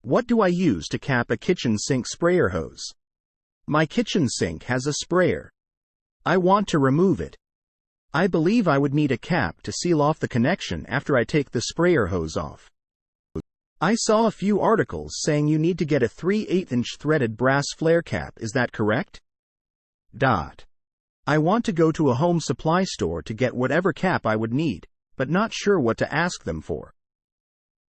What do I use to cap a kitchen sink sprayer hose? My kitchen sink has a sprayer. I want to remove it. I believe I would need a cap to seal off the connection after I take the sprayer hose off. I saw a few articles saying you need to get a 3/8" threaded brass flare cap, is that correct? I want to go to a home supply store to get whatever cap I would need, but not sure what to ask them for.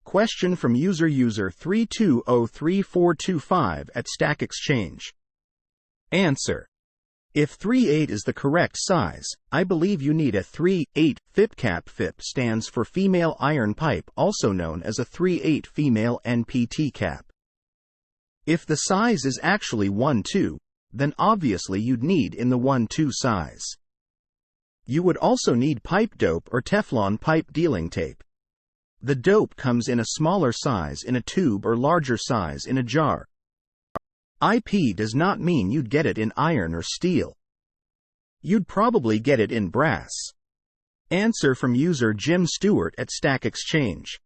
Question from user 3203425 at Stack Exchange. Answer. If 3/8 is the correct size, I believe you need a 3/8 FIP cap. FIP stands for female iron pipe, also known as a 3/8 female NPT cap. If the size is actually 1/2, then obviously you'd need in the 1/2 size. You would also need pipe dope or Teflon pipe dealing tape. The dope comes in a smaller size in a tube or larger size in a jar. IP does not mean you'd get it in iron or steel. You'd probably get it in brass. Answer from user Jim Stewart at Stack Exchange.